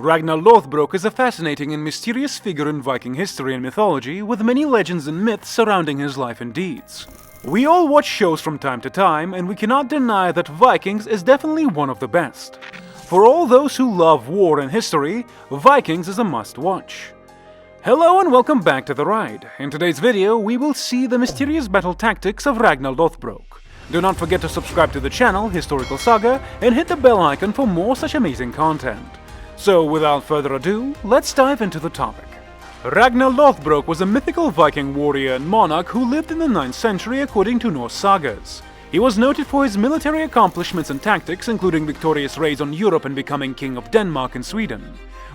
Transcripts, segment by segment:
Ragnar Lothbrok is a fascinating and mysterious figure in Viking history and mythology, with many legends and myths surrounding his life and deeds. We all watch shows from time to time, and we cannot deny that Vikings is definitely one of the best. For all those who love war and history, Vikings is a must-watch. Hello and welcome back to The Ride. In today's video, we will see the mysterious battle tactics of Ragnar Lothbrok. Do not forget to subscribe to the channel, Historical Saga, and hit the bell icon for more such amazing content. So, without further ado, let's dive into the topic. Ragnar Lothbrok was a mythical Viking warrior and monarch who lived in the 9th century according to Norse sagas. He was noted for his military accomplishments and tactics, including victorious raids on Europe and becoming King of Denmark and Sweden.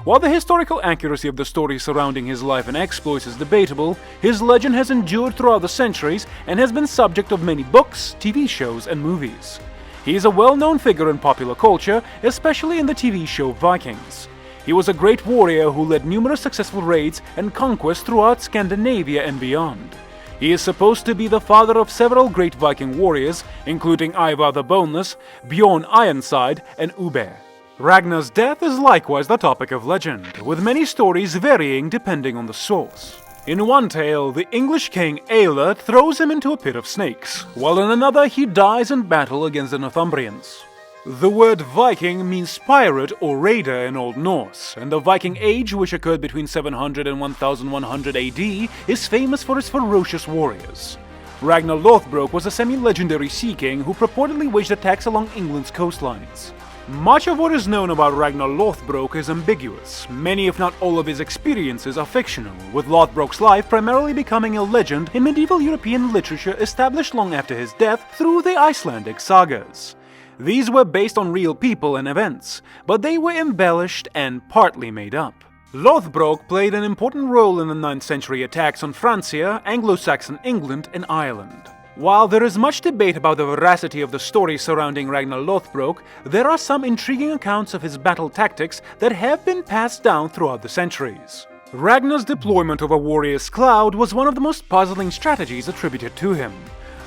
While the historical accuracy of the story surrounding his life and exploits is debatable, his legend has endured throughout the centuries and has been subject of many books, TV shows, and movies. He is a well-known figure in popular culture, especially in the TV show Vikings. He was a great warrior who led numerous successful raids and conquests throughout Scandinavia and beyond. He is supposed to be the father of several great Viking warriors, including Ivar the Boneless, Bjorn Ironside, and Ubbe. Ragnar's death is likewise the topic of legend, with many stories varying depending on the source. In one tale, the English king Aelle throws him into a pit of snakes, while in another he dies in battle against the Northumbrians. The word Viking means pirate or raider in Old Norse, and the Viking Age, which occurred between 700 and 1100 AD, is famous for its ferocious warriors. Ragnar Lothbrok was a semi-legendary sea king who purportedly waged attacks along England's coastlines. Much of what is known about Ragnar Lothbrok is ambiguous. Many, if not all, of his experiences are fictional, with Lothbrok's life primarily becoming a legend in medieval European literature established long after his death through the Icelandic sagas. These were based on real people and events, but they were embellished and partly made up. Lothbrok played an important role in the 9th century attacks on Francia, Anglo-Saxon England, and Ireland. While there is much debate about the veracity of the story surrounding Ragnar Lothbrok, there are some intriguing accounts of his battle tactics that have been passed down throughout the centuries. Ragnar's deployment of a warrior's cloud was one of the most puzzling strategies attributed to him.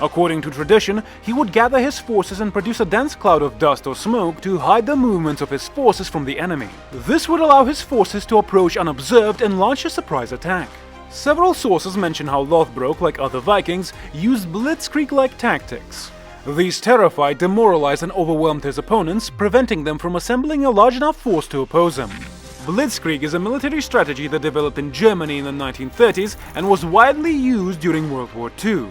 According to tradition, he would gather his forces and produce a dense cloud of dust or smoke to hide the movements of his forces from the enemy. This would allow his forces to approach unobserved and launch a surprise attack. Several sources mention how Lothbrok, like other Vikings, used blitzkrieg-like tactics. These terrified, demoralized, and overwhelmed his opponents, preventing them from assembling a large enough force to oppose him. Blitzkrieg is a military strategy that developed in Germany in the 1930s and was widely used during World War II.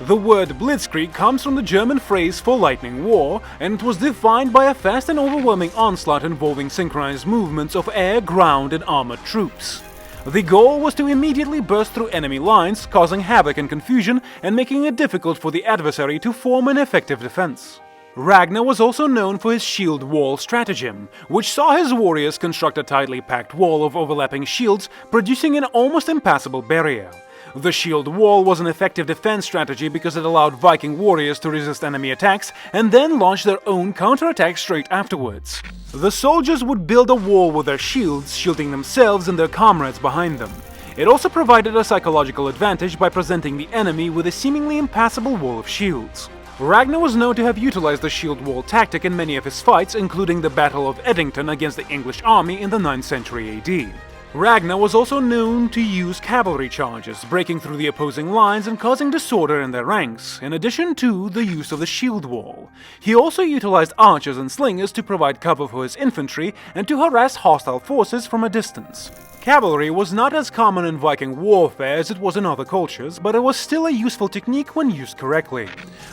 The word blitzkrieg comes from the German phrase for lightning war, and it was defined by a fast and overwhelming onslaught involving synchronized movements of air, ground, and armored troops. The goal was to immediately burst through enemy lines, causing havoc and confusion and making it difficult for the adversary to form an effective defense. Ragnar was also known for his shield wall stratagem, which saw his warriors construct a tightly packed wall of overlapping shields, producing an almost impassable barrier. The shield wall was an effective defense strategy because it allowed Viking warriors to resist enemy attacks and then launch their own counterattack straight afterwards. The soldiers would build a wall with their shields, shielding themselves and their comrades behind them. It also provided a psychological advantage by presenting the enemy with a seemingly impassable wall of shields. Ragnar was known to have utilized the shield wall tactic in many of his fights, including the Battle of Edington against the English army in the 9th century AD. Ragnar was also known to use cavalry charges, breaking through the opposing lines and causing disorder in their ranks, in addition to the use of the shield wall. He also utilized archers and slingers to provide cover for his infantry and to harass hostile forces from a distance. Cavalry was not as common in Viking warfare as it was in other cultures, but it was still a useful technique when used correctly.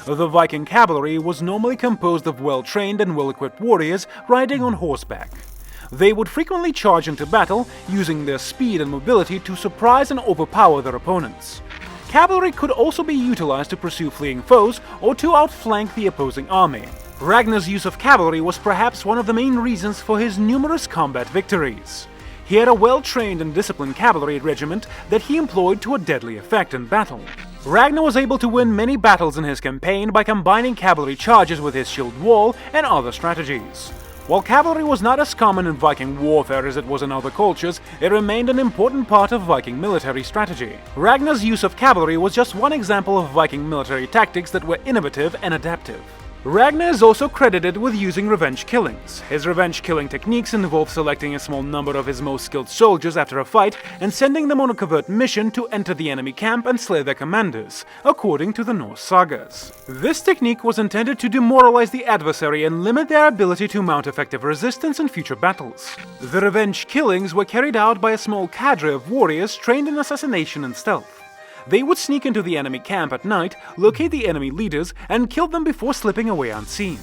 The Viking cavalry was normally composed of well-trained and well-equipped warriors riding on horseback. They would frequently charge into battle, using their speed and mobility to surprise and overpower their opponents. Cavalry could also be utilized to pursue fleeing foes or to outflank the opposing army. Ragnar's use of cavalry was perhaps one of the main reasons for his numerous combat victories. He had a well-trained and disciplined cavalry regiment that he employed to a deadly effect in battle. Ragnar was able to win many battles in his campaign by combining cavalry charges with his shield wall and other strategies. While cavalry was not as common in Viking warfare as it was in other cultures, it remained an important part of Viking military strategy. Ragnar's use of cavalry was just one example of Viking military tactics that were innovative and adaptive. Ragnar is also credited with using revenge killings. His revenge killing techniques involve selecting a small number of his most skilled soldiers after a fight and sending them on a covert mission to enter the enemy camp and slay their commanders, according to the Norse sagas. This technique was intended to demoralize the adversary and limit their ability to mount effective resistance in future battles. The revenge killings were carried out by a small cadre of warriors trained in assassination and stealth. They would sneak into the enemy camp at night, locate the enemy leaders, and kill them before slipping away unseen.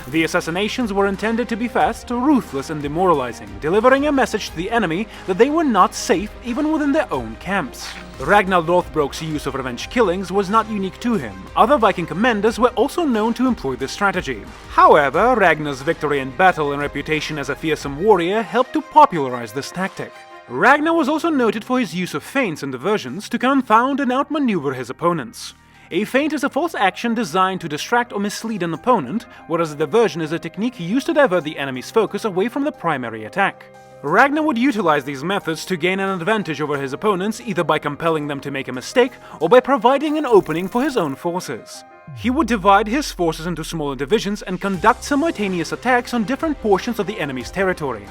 The assassinations were intended to be fast, ruthless, and demoralizing, delivering a message to the enemy that they were not safe even within their own camps. Ragnar Lothbrok's use of revenge killings was not unique to him. Other Viking commanders were also known to employ this strategy. However, Ragnar's victory in battle and reputation as a fearsome warrior helped to popularize this tactic. Ragnar was also noted for his use of feints and diversions to confound and outmaneuver his opponents. A feint is a false action designed to distract or mislead an opponent, whereas a diversion is a technique used to divert the enemy's focus away from the primary attack. Ragnar would utilize these methods to gain an advantage over his opponents, either by compelling them to make a mistake or by providing an opening for his own forces. He would divide his forces into smaller divisions and conduct simultaneous attacks on different portions of the enemy's territory.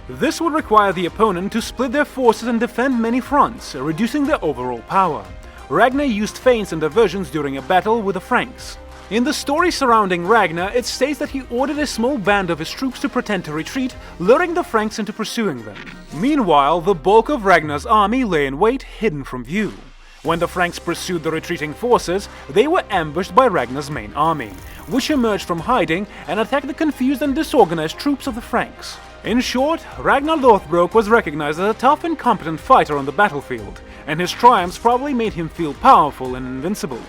This would require the opponent to split their forces and defend many fronts, reducing their overall power. Ragnar used feints and diversions during a battle with the Franks. In the story surrounding Ragnar, it states that he ordered a small band of his troops to pretend to retreat, luring the Franks into pursuing them. Meanwhile, the bulk of Ragnar's army lay in wait, hidden from view. When the Franks pursued the retreating forces, they were ambushed by Ragnar's main army, which emerged from hiding and attacked the confused and disorganized troops of the Franks. In short, Ragnar Lothbrok was recognized as a tough and competent fighter on the battlefield, and his triumphs probably made him feel powerful and invincible.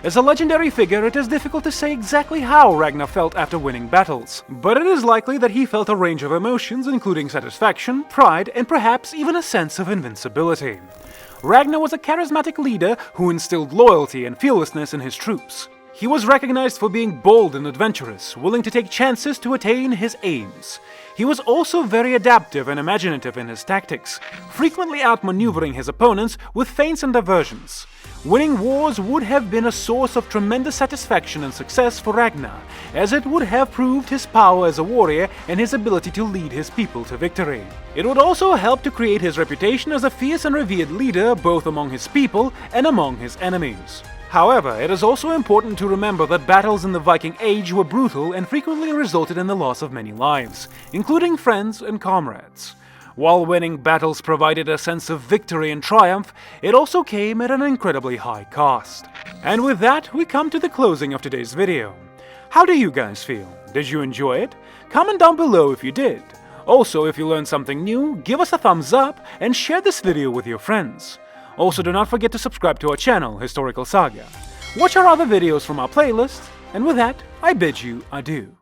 As a legendary figure, it is difficult to say exactly how Ragnar felt after winning battles, but it is likely that he felt a range of emotions including satisfaction, pride, and perhaps even a sense of invincibility. Ragnar was a charismatic leader who instilled loyalty and fearlessness in his troops. He was recognized for being bold and adventurous, willing to take chances to attain his aims. He was also very adaptive and imaginative in his tactics, frequently outmaneuvering his opponents with feints and diversions. Winning wars would have been a source of tremendous satisfaction and success for Ragnar, as it would have proved his power as a warrior and his ability to lead his people to victory. It would also help to create his reputation as a fierce and revered leader both among his people and among his enemies. However, it is also important to remember that battles in the Viking Age were brutal and frequently resulted in the loss of many lives, including friends and comrades. While winning battles provided a sense of victory and triumph, it also came at an incredibly high cost. And with that, we come to the closing of today's video. How do you guys feel? Did you enjoy it? Comment down below if you did. Also, if you learned something new, give us a thumbs up and share this video with your friends. Also, do not forget to subscribe to our channel, Historical Saga. Watch our other videos from our playlist, and with that, I bid you adieu.